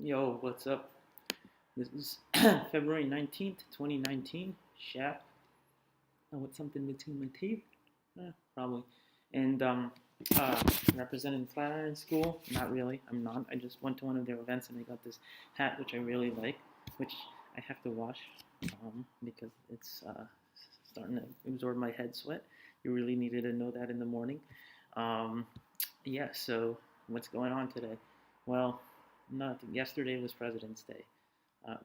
Yo, what's up? This is February 19th, 2019. Shap. With something between my teeth? Probably. And uh, representing Flatiron School? Not really. I'm not. I just went to one of their events and I got this hat, which I really like, which I have to wash because it's starting to absorb my head sweat. You really needed to know that in the morning. Um, yeah, so what's going on today? Well, nothing. Yesterday was President's Day.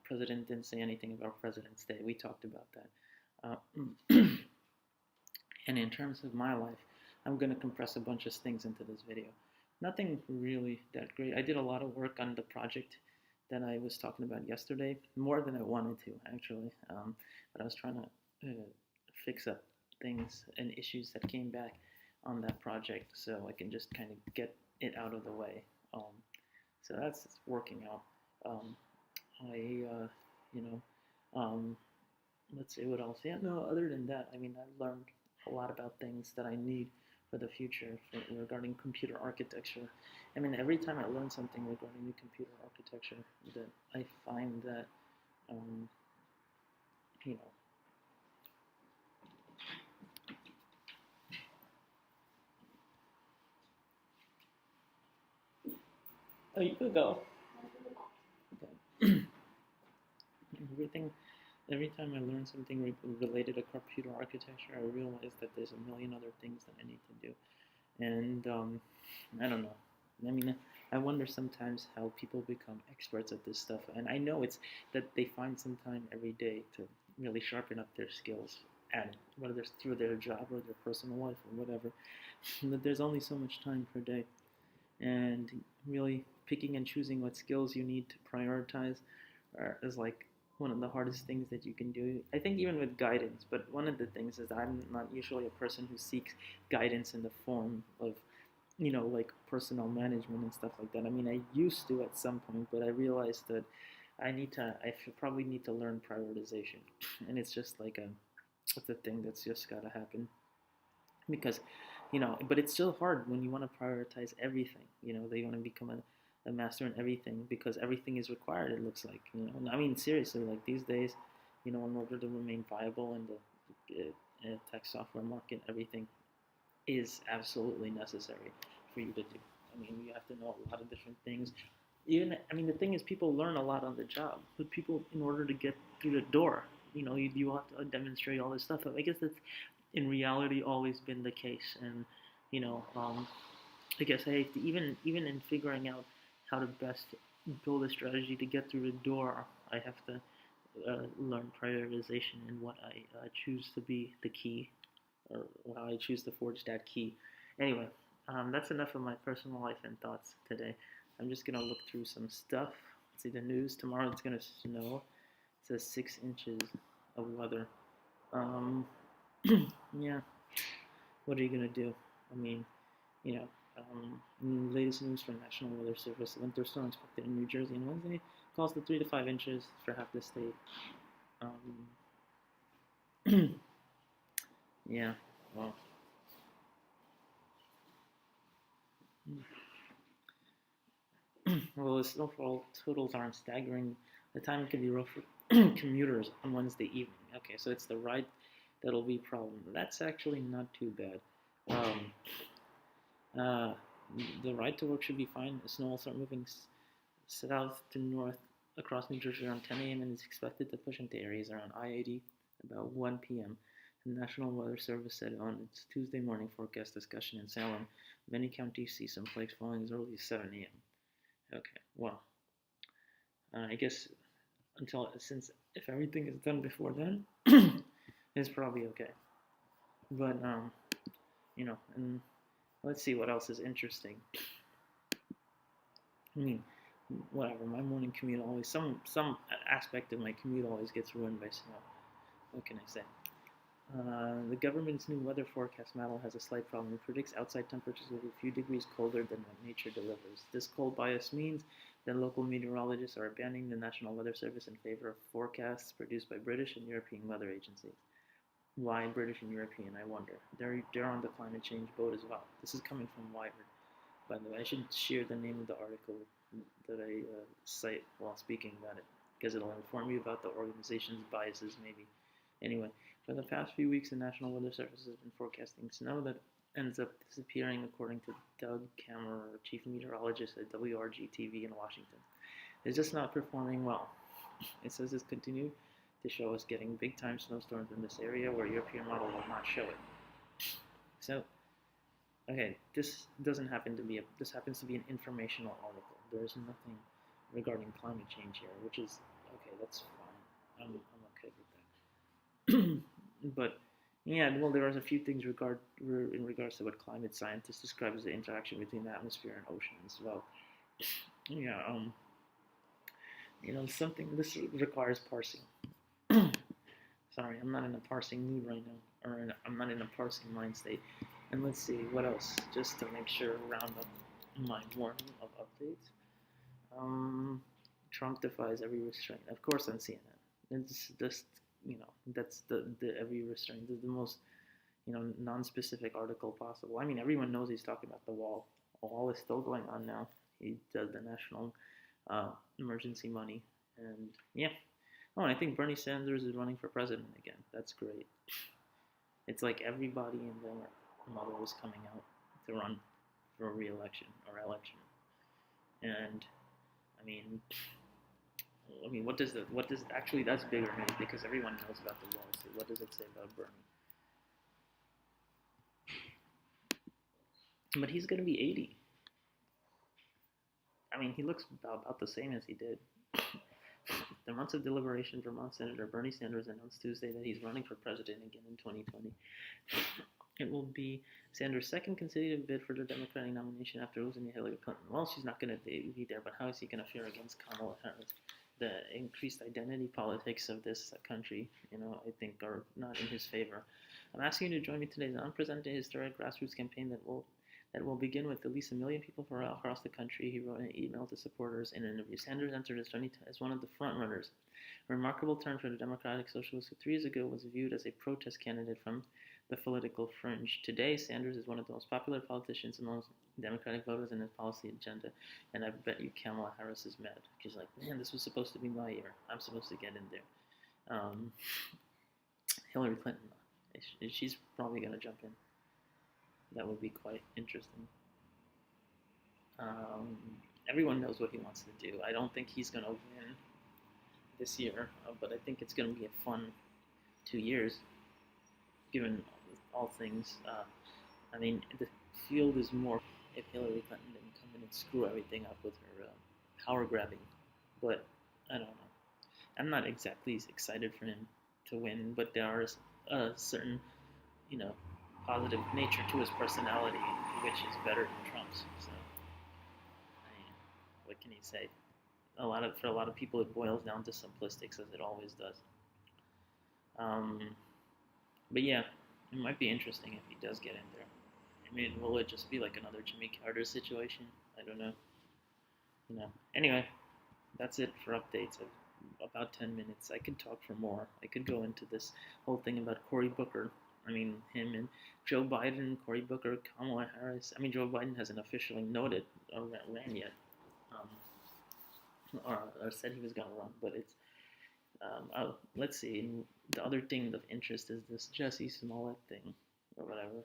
President didn't say anything about President's Day. We talked about that. And in terms of my life, I'm going to compress a bunch of things into this video. Nothing really that great. I did a lot of work on the project that I was talking about yesterday, more than I wanted to, actually. But I was trying to fix up things and issues that came back on that project so I can just kind of get it out of the way. So that's working out. Um, you know, um, let's see what else. Yeah, no, other than that, I mean, I learned a lot about things that I need for the future regarding computer architecture. I mean, every time I learn something regarding the computer architecture, that I find that, um, you know, oh, you could go. Okay. Everything Every time I learn something related to computer architecture, I realize that there's a million other things that I need to do. And I don't know. I mean, I wonder sometimes how people become experts at this stuff. And I know it's that they find some time every day to really sharpen up their skills at it, whether it's through their job or their personal life or whatever. But there's only so much time per day. And really picking and choosing what skills you need to prioritize is like one of the hardest things that you can do. I think even with guidance, but one of the things is I'm not usually a person who seeks guidance in the form of, like personal management and stuff like that. I mean, I used to at some point, but I realized that I probably need to learn prioritization. And it's just like it's a thing that's just got to happen because, but it's still hard when you want to prioritize everything. They want to become a master in everything because everything is required. It looks like, I mean, seriously, like these days, in order to remain viable in the tech software market, everything is absolutely necessary for you to do. I mean, you have to know a lot of different things. Even, I mean, the thing is, people learn a lot on the job, but people, in order to get through the door, you have to demonstrate all this stuff. I guess that's in reality always been the case, and you know, um, I guess I have to, even in figuring out how to best build a strategy to get through the door, I have to learn prioritization and what I choose to be the key, or how I choose to forge that key. Anyway, that's enough of my personal life and thoughts today. I'm just gonna look through some stuff. See the news. Tomorrow it's gonna snow. It says 6 inches of weather. Um, yeah. What are you gonna do? I mean, you know, latest news from National Weather Service: winter storm expected in New Jersey on Wednesday. Calls to 3 to 5 inches for half the state. Yeah. Well. Well, the snowfall totals aren't staggering. The timing could be rough for commuters on Wednesday evening. Okay, so it's the ride that'll be a problem. That's actually not too bad. Um, uh, the ride to work should be fine. The snow will start moving south to north across New Jersey around 10 a.m. and is expected to push into areas around I-80 about 1 p.m. The National Weather Service said on its Tuesday morning forecast discussion in Salem, many counties see some flakes falling as early as 7 a.m. Okay, well, I guess since if everything is done before then, it's probably okay. But and let's see what else is interesting. I mean, whatever. My morning commute always some aspect of my commute always gets ruined by snow. What can I say? The government's new weather forecast model has a slight problem. It predicts outside temperatures will be a few degrees colder than what nature delivers. This cold bias means that local meteorologists are abandoning the National Weather Service in favor of forecasts produced by British and European weather agencies. Why British and European, I wonder. They're on the climate change boat as well. This is coming from Wired, by the way. I should share the name of the article cite while speaking about it, because it'll inform you about the organization's biases, maybe. Anyway, for the past few weeks, the National Weather Service has been forecasting snow that ends up disappearing, according to Doug Kammerer, chief meteorologist at WRG-TV in Washington. It's just not performing well. It says it's continued to show us getting big-time snowstorms in this area where European model will not show it. So, okay, this happens to be an informational article. There's nothing regarding climate change here, which is okay. That's fine. I'm okay with that. But yeah, well, there are a few things in regards to what climate scientists describe as the interaction between the atmosphere and ocean as well. Yeah, something this requires parsing. Sorry, I'm not in a parsing mood right now, or I'm not in a parsing mind state. And let's see what else, just to make sure round up my morning of updates. Trump defies every restraint, of course, on CNN. It's just that's the every restraint is the most non-specific article possible. I mean, everyone knows he's talking about the wall. The wall is still going on now. He does the national emergency money, and yeah. Oh, and I think Bernie Sanders is running for president again. That's great. It's like everybody and their mother is coming out to run for a re-election or election. And I mean, actually that's bigger news because everyone knows about the wall. So what does it say about Bernie? But he's going to be 80. I mean, he looks about the same as he did. After months of deliberation, Vermont Senator Bernie Sanders announced Tuesday that he's running for president again in 2020. It will be Sanders' second consecutive bid for the Democratic nomination after losing to Hillary Clinton. Well, she's not going to be there, but how is he going to fare against Kamala Harris? The increased identity politics of this country, I think are not in his favor. I'm asking you to join me today as I'm presenting a historic grassroots campaign that will begin with at least 1 million people from across the country, he wrote in an email to supporters in an interview. Sanders entered his journey as one of the front-runners. A remarkable turn for the Democratic Socialists, who 3 years ago was viewed as a protest candidate from the political fringe. Today, Sanders is one of the most popular politicians among Democratic voters in his policy agenda, and I bet you Kamala Harris is mad. She's like, man, this was supposed to be my year. I'm supposed to get in there. Hillary Clinton, she's probably going to jump in. That would be quite interesting. Everyone knows what he wants to do. I don't think he's going to win this year, but I think it's going to be a fun 2 years, given all things. I mean, the field is more if Hillary Clinton didn't come in and screw everything up with her power grabbing. But I don't know. I'm not exactly excited for him to win, but there are a certain, positive nature to his personality, which is better than Trump's. So, I mean, what can you say? For a lot of people, it boils down to simplistics, as it always does. But yeah, it might be interesting if he does get in there. I mean, will it just be like another Jimmy Carter situation? I don't know. Anyway, that's it for updates of about 10 minutes. I could talk for more. I could go into this whole thing about Cory Booker. I mean, him and Joe Biden, Cory Booker, Kamala Harris. I mean, Joe Biden hasn't officially noted or ran yet, or said he was going to run, but it's, let's see. The other thing of interest is this Jussie Smollette thing, or whatever.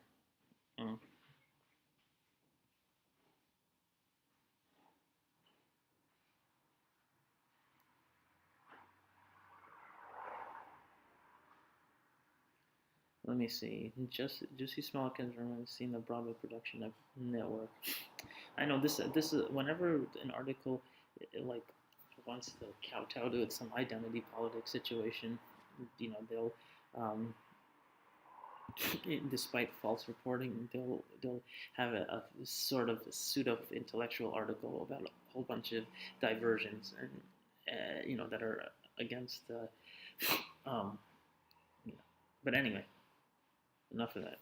Let me see. Jussie Smollette has seen the Broadway production of Network. I know this is whenever an article like wants to kowtow to some identity politics situation, they'll despite false reporting, they'll have a sort of pseudo intellectual article about a whole bunch of diversions and that are against but anyway, enough of that.